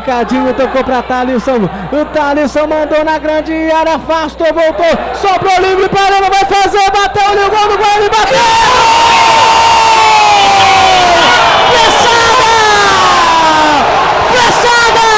esticadinho, tocou pra Thalisson. O Thalisson mandou na grande área, afastou, voltou, sobrou livre para Arana, vai fazer, bateu ali o gol do Guarani, bateu! Fechada! Fechada!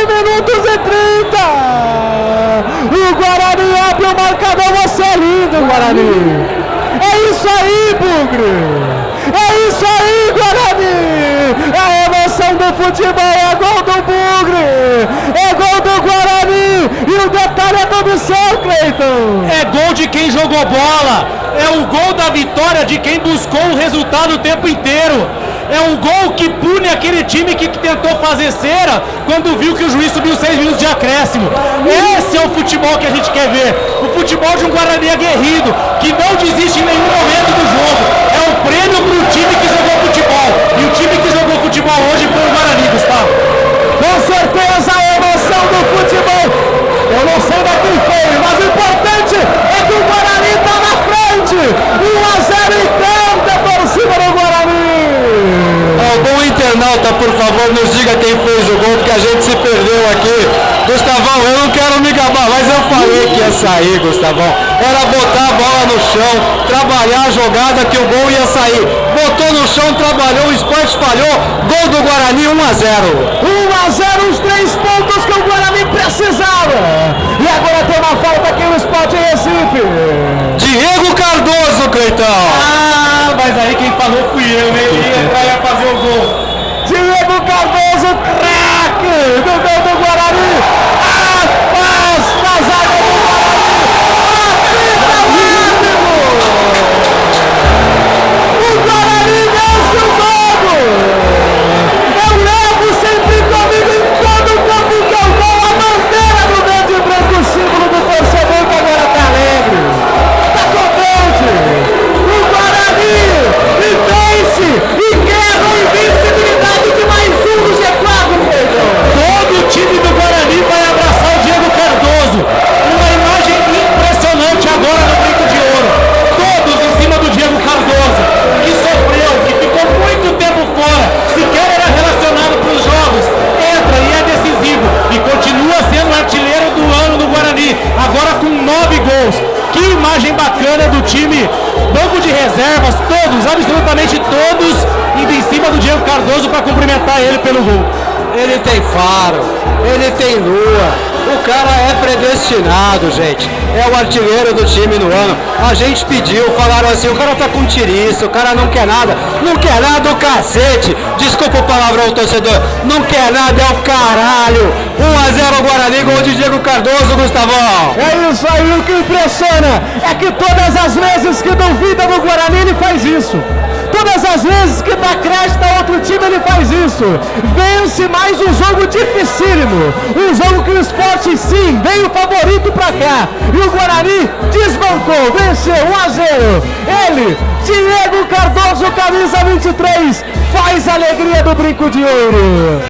Minutos e 30. O Guarani abre o marcador, você é lindo, Guarani. É isso aí, Bugre. É isso aí, Guarani. A emoção do futebol é gol do Bugre. É gol do Guarani. E o detalhe é todo seu, Cleiton. É gol de quem jogou bola. É o gol da vitória de quem buscou o resultado o tempo inteiro. É um gol que pune aquele time que tentou fazer cera quando viu que o juiz subiu 6 minutos de acréscimo. Esse é o futebol que a gente quer ver. O futebol de um Guarani aguerrido, que não desiste em nenhum momento do jogo. É um prêmio para o time que jogou futebol. E o time que jogou futebol hoje foi o Guarani, Gustavo. Com certeza a emoção do futebol. Eu não sei daqui foi, mas o importante é que o Guarani está na frente. 1-0 e canta a torcida do Guarani. Algum internauta, por favor, nos diga quem fez o gol, porque a gente se perdeu aqui. Gustavão, eu não quero me gabar, mas eu falei que ia sair, Gustavão. Era botar a bola no chão, trabalhar a jogada que o gol ia sair. Botou no chão, trabalhou, o Sport falhou, gol do Guarani, 1-0. 1-0, os 3 pontos que o Guarani precisava. E agora tem uma falta aqui no Sport Recife. Diego Cardoso, Cleitão. Mas aí quem falou fui eu, né? Ele ia fazer o gol. Diego Cardoso, craque do gol do Guarani. Afasta a zaga do Guarani. O Guarani vence o jogo. Eu levo sempre comigo em todo o campo que eu vou a bandeira do verde e branco, o símbolo do torcedor que agora tá alegre. Tá contente. O Guarani e vence e quebra a invencibilidade de mais um do G4, Pedro. Todo o time do Guarani vai abraçar o Diego Cardoso. Uma imagem impressionante agora no Brinco de Ouro. Todos em cima do Diego Cardoso, que sofreu, que ficou muito tempo fora, sequer era relacionado para os jogos. Entra e é decisivo e continua sendo artilheiro do ano do Guarani, agora com 9 gols. Que imagem bacana do time, banco de reservas, todos, absolutamente todos, indo em cima do Diego Cardoso para cumprimentar ele pelo gol. Ele tem faro, ele tem lua, o cara é predestinado, gente. É o artilheiro do time no ano. A gente pediu, falaram assim, o cara tá com tiriça, o cara não quer nada o cacete. Desculpa o palavrão, torcedor, não quer nada, é o caralho. 1-0 Guarani, gol de Diego Cardoso, Gustavão. É isso aí, o que impressiona é que todas as vezes que duvida do Guarani ele faz isso. Todas as vezes que dá crédito a outro time ele faz isso. Vence mais um jogo dificílimo. Um jogo que o Sport sim veio favorito pra cá. E o Guarani desbancou, venceu 1-0. Ele, Diego Cardoso, camisa 23, faz a alegria do Brinco de Ouro.